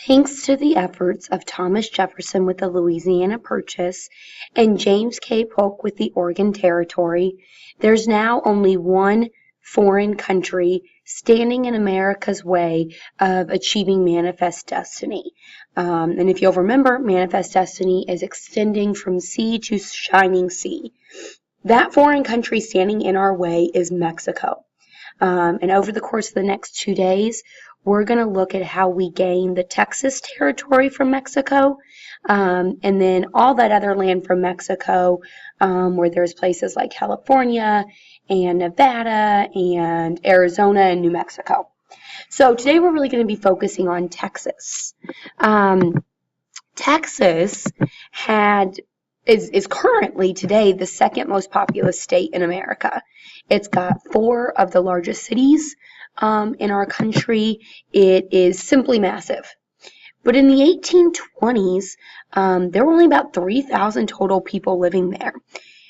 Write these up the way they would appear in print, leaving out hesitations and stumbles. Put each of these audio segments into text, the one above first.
Thanks to the efforts of Thomas Jefferson with the Louisiana Purchase and James K. Polk with the Oregon Territory, there's now only one foreign country standing in America's way of achieving manifest destiny. And if you'll remember, manifest destiny is extending from sea to shining sea. That foreign country standing in our way is Mexico. And over the course of the next 2 days, we're going to look at how we gain the Texas territory from Mexico, and then all that other land from Mexico, where there's places like California and Nevada and Arizona and New Mexico. So today we're really going to be focusing on Texas. Texas is currently today the second most populous state in America. It's got 4 of the largest cities in our country. It is simply massive. But in the 1820s, there were only about 3,000 total people living there.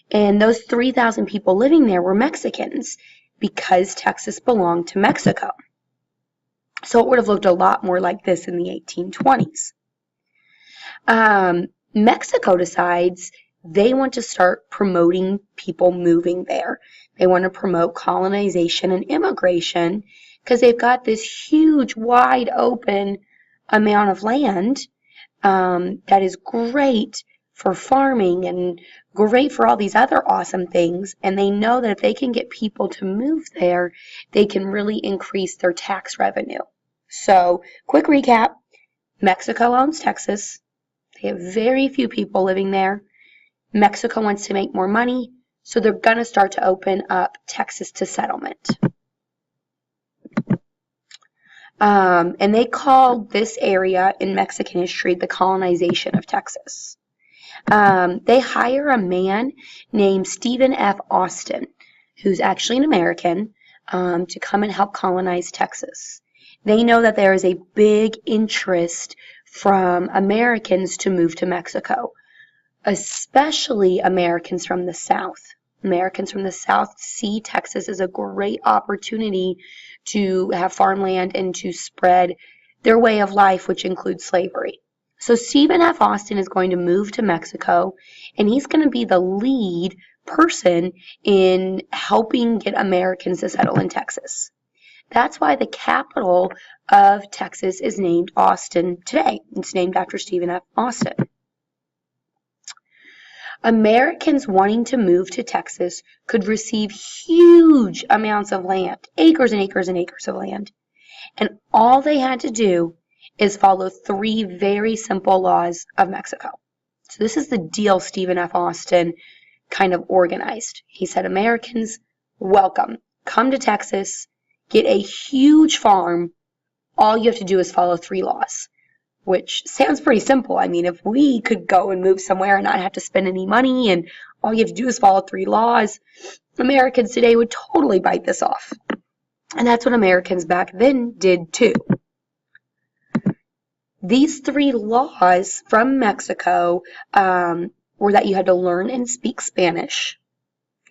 And those 3,000 people living there were Mexicans because Texas belonged to Mexico. So it would have looked a lot more like this in the 1820s. Mexico decides they want to start promoting people moving there. They want to promote colonization and immigration because they've got this huge, wide open amount of land that is great for farming and great for all these other awesome things. And they know that if they can get people to move there, they can really increase their tax revenue. So, quick recap, Mexico owns Texas. They have very few people living there. Mexico wants to make more money, so they're going to start to open up Texas to settlement. And they called this area in Mexican history the colonization of Texas. They hire a man named Stephen F. Austin, who's actually an American, to come and help colonize Texas. They know that there is a big interest from Americans to move to Mexico, especially Americans from the South. Americans from the South see Texas as a great opportunity to have farmland and to spread their way of life, which includes slavery. So Stephen F. Austin is going to move to Mexico, and he's going to be the lead person in helping get Americans to settle in Texas. That's why the capital of Texas is named Austin today. It's named after Stephen F. Austin. Americans wanting to move to Texas could receive huge amounts of land, acres and acres and acres of land. And all they had to do is follow 3 very simple laws of Mexico. So this is the deal Stephen F. Austin kind of organized. He said, Americans, welcome. Come to Texas. Get a huge farm. All you have to do is follow 3 laws, which sounds pretty simple. I mean, if we could go and move somewhere and not have to spend any money and all you have to do is follow 3 laws, Americans today would totally bite this off. And that's what Americans back then did too. These 3 laws from Mexico were that you had to learn and speak Spanish.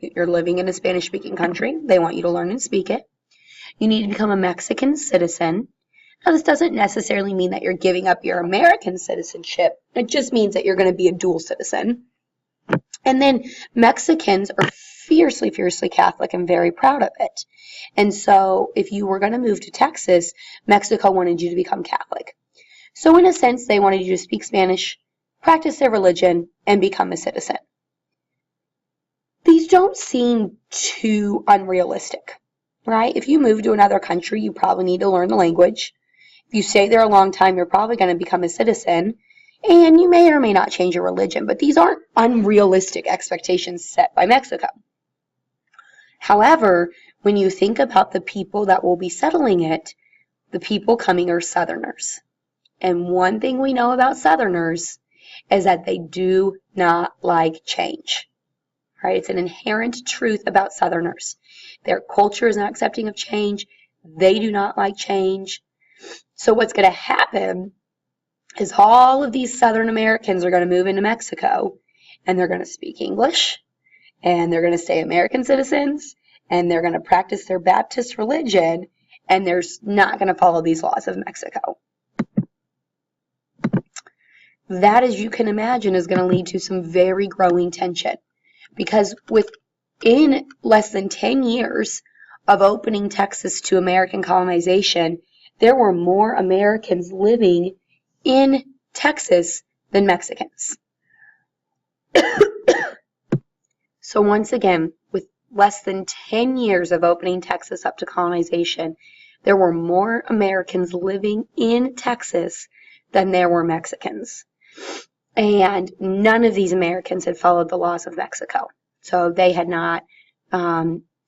You're living in a Spanish-speaking country. They want you to learn and speak it. You need to become a Mexican citizen. Now, this doesn't necessarily mean that you're giving up your American citizenship. It just means that you're going to be a dual citizen. And then Mexicans are fiercely, fiercely Catholic and very proud of it. And so if you were going to move to Texas, Mexico wanted you to become Catholic. So in a sense, they wanted you to speak Spanish, practice their religion, and become a citizen. These don't seem too unrealistic, right? If you move to another country, you probably need to learn the language. If you stay there a long time, you're probably going to become a citizen, and you may or may not change your religion, but these aren't unrealistic expectations set by Mexico. However, when you think about the people that will be settling it, the people coming are Southerners. And one thing we know about Southerners is that they do not like change, right? It's an inherent truth about Southerners. Their culture is not accepting of change. They do not like change. So what's going to happen is all of these Southern Americans are going to move into Mexico, and they're going to speak English, and they're going to stay American citizens, and they're going to practice their Baptist religion, and they're not going to follow these laws of Mexico. that, as you can imagine, is going to lead to some very growing tension, because within less than 10 years of opening Texas to American colonization, there were more Americans living in Texas than Mexicans. So once again, with less than 10 years of opening Texas up to colonization, there were more Americans living in Texas than there were Mexicans. And none of these Americans had followed the laws of Mexico. So they had not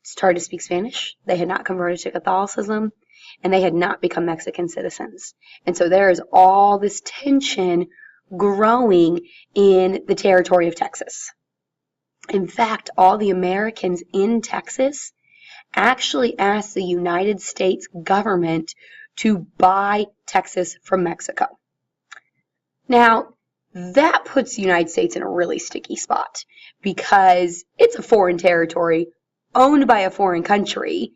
started to speak Spanish, they had not converted to Catholicism, and they had not become Mexican citizens. And so there is all this tension growing in the territory of Texas. In fact, all the Americans in Texas actually asked the United States government to buy Texas from Mexico. Now, that puts the United States in a really sticky spot because it's a foreign territory owned by a foreign country,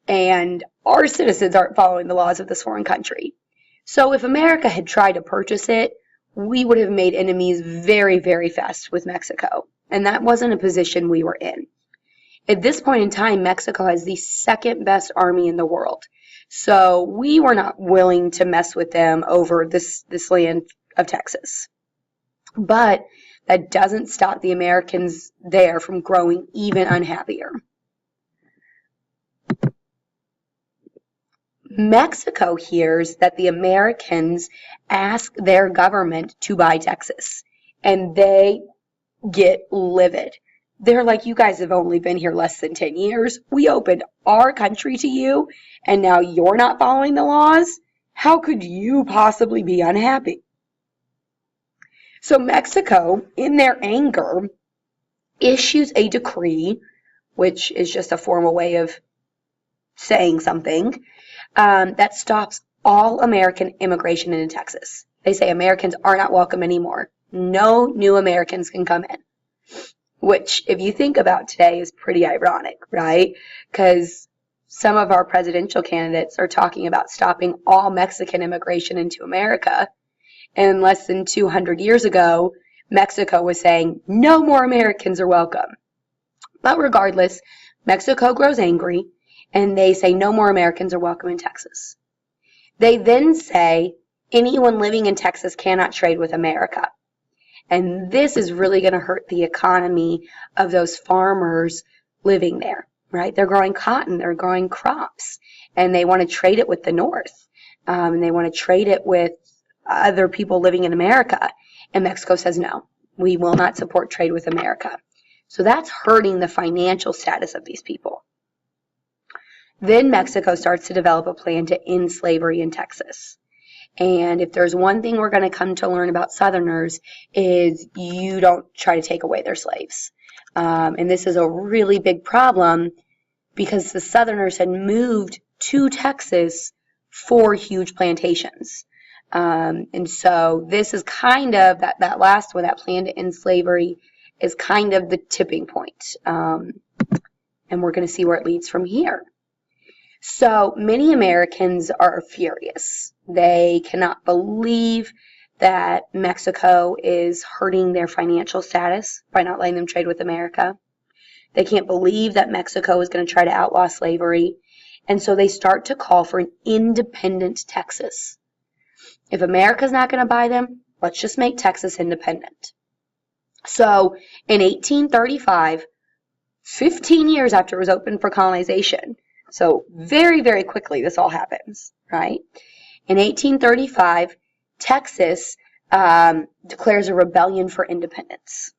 and our citizens aren't following the laws of this foreign country. So if America had tried to purchase it, we would have made enemies very, very fast with Mexico, and that wasn't a position we were in. At this point in time, Mexico has the second best army in the world, so we were not willing to mess with them over this land of Texas. But that doesn't stop the Americans there from growing even unhappier. Mexico hears that the Americans ask their government to buy Texas, and they get livid. They're like, you guys have only been here less than 10 years. We opened our country to you, and now you're not following the laws? How could you possibly be unhappy? So Mexico, in their anger, issues a decree, which is just a formal way of saying something, that stops all American immigration into Texas. They say Americans are not welcome anymore. No new Americans can come in, which, if you think about today, is pretty ironic, right? Because some of our presidential candidates are talking about stopping all Mexican immigration into America. And less than 200 years ago, Mexico was saying, no more Americans are welcome. But regardless, Mexico grows angry, and they say no more Americans are welcome in Texas. They then say anyone living in Texas cannot trade with America. And this is really going to hurt the economy of those farmers living there, right? They're growing cotton, they're growing crops, and they want to trade it with the North. And they want to trade it with other people living in America. And Mexico says, no, we will not support trade with America. So that's hurting the financial status of these people. Then Mexico starts to develop a plan to end slavery in Texas. And if there's one thing we're going to come to learn about Southerners is you don't try to take away their slaves. And this is a really big problem because the Southerners had moved to Texas for huge plantations. And so this is kind of, that last one, that plan to end slavery, is kind of the tipping point. And we're going to see where it leads from here. So many Americans are furious. They cannot believe that Mexico is hurting their financial status by not letting them trade with America. They can't believe that Mexico is going to try to outlaw slavery. And so they start to call for an independent Texas. If America's not going to buy them, let's just make Texas independent. So in 1835, 15 years after it was opened for colonization, so very, very quickly this all happens, right? In 1835, Texas declares a rebellion for independence.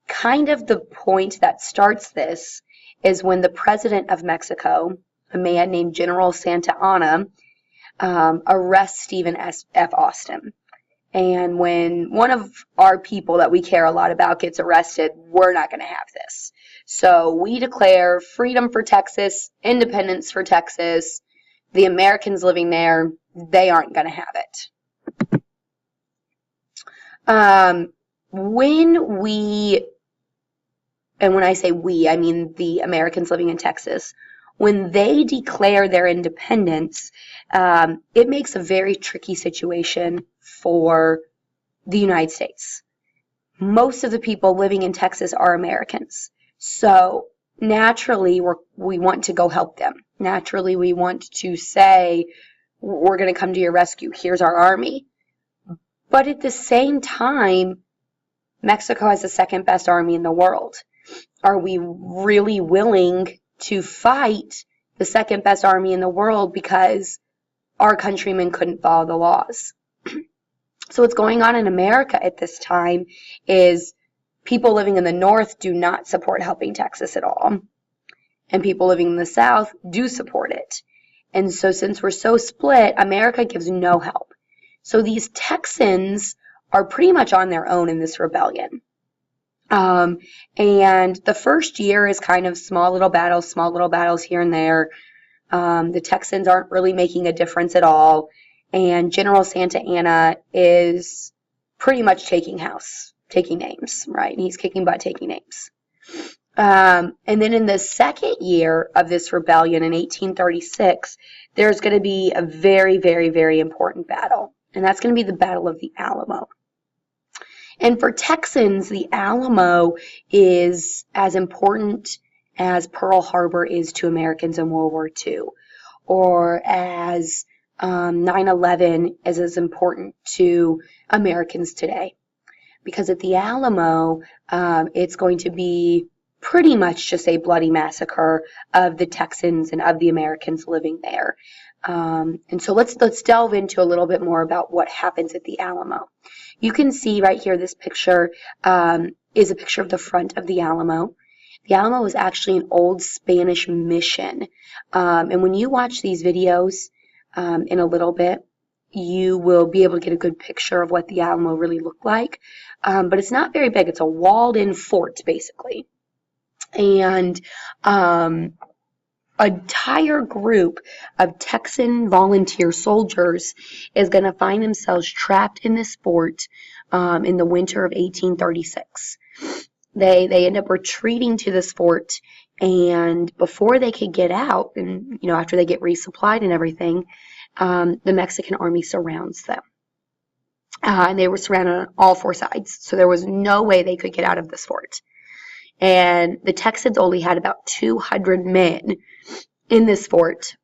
Kind of the point that starts this is when the president of Mexico, a man named General Santa Anna, arrests Stephen F. Austin. And when one of our people that we care a lot about gets arrested, we're not going to have this. So we declare freedom for Texas, independence for Texas. The Americans living there, they aren't going to have it. When I say we, I mean the Americans living in Texas, when they declare their independence, it makes a very tricky situation for the United States. Most of the people living in Texas are Americans. So naturally, we want to go help them. Naturally, we want to say, we're going to come to your rescue. Here's our army. But at the same time, Mexico has the second best army in the world. Are we really willing to fight the second best army in the world because our countrymen couldn't follow the laws? So what's going on in America at this time is people living in the North do not support helping Texas at all. And people living in the South do support it. And so since we're so split, America gives no help. So these Texans are pretty much on their own in this rebellion. And the first year is kind of small little battles here and there. The Texans aren't really making a difference at all. And General Santa Anna is pretty much taking names, right? And he's kicking butt taking names. And then in the second year of this rebellion in 1836, there's going to be a very, very, very important battle. And that's going to be the Battle of the Alamo. And for Texans, the Alamo is as important as Pearl Harbor is to Americans in World War II, or as 9/11 is as important to Americans today. Because at the Alamo, it's going to be pretty much just a bloody massacre of the Texans and of the Americans living there. And so let's delve into a little bit more about what happens at the Alamo. You can see right here, this picture is a picture of the front of the Alamo. The Alamo was actually an old Spanish mission. And when you watch these videos in a little bit, you will be able to get a good picture of what the Alamo really looked like. But it's not very big. It's a walled-in fort, basically. And an entire group of Texan volunteer soldiers is going to find themselves trapped in this fort in the winter of 1836. They end up retreating to this fort, and before they could get out, and after they get resupplied and everything, the Mexican army surrounds them. And they were surrounded on all four sides, so there was no way they could get out of this fort. And the Texans only had about 200 men in this fort.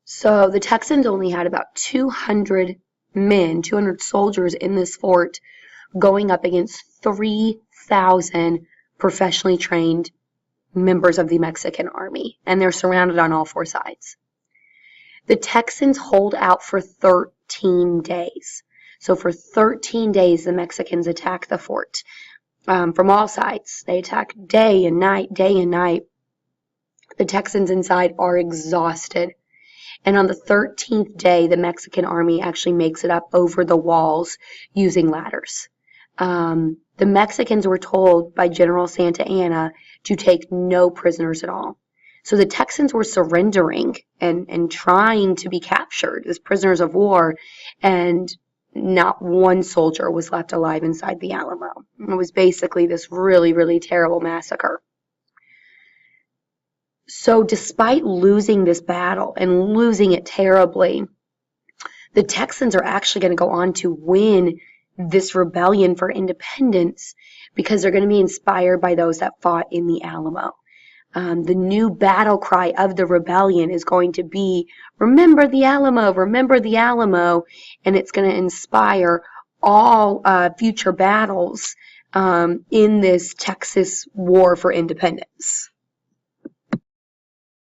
So the Texans only had about 200 men, 200 soldiers in this fort, going up against 3,000 professionally trained members of the Mexican army. And they're surrounded on all four sides. The Texans hold out for 13 days. So for 13 days, the Mexicans attack the fort from all sides. They attack day and night, day and night. The Texans inside are exhausted. And on the 13th day, the Mexican army actually makes it up over the walls using ladders. The Mexicans were told by General Santa Anna to take no prisoners at all. So the Texans were surrendering and trying to be captured as prisoners of war, and not one soldier was left alive inside the Alamo. It was basically this really, really terrible massacre. So despite losing this battle and losing it terribly, the Texans are actually going to go on to win this rebellion for independence because they're going to be inspired by those that fought in the Alamo. The new battle cry of the rebellion is going to be, remember the Alamo, remember the Alamo, and it's going to inspire all future battles in this Texas war for independence.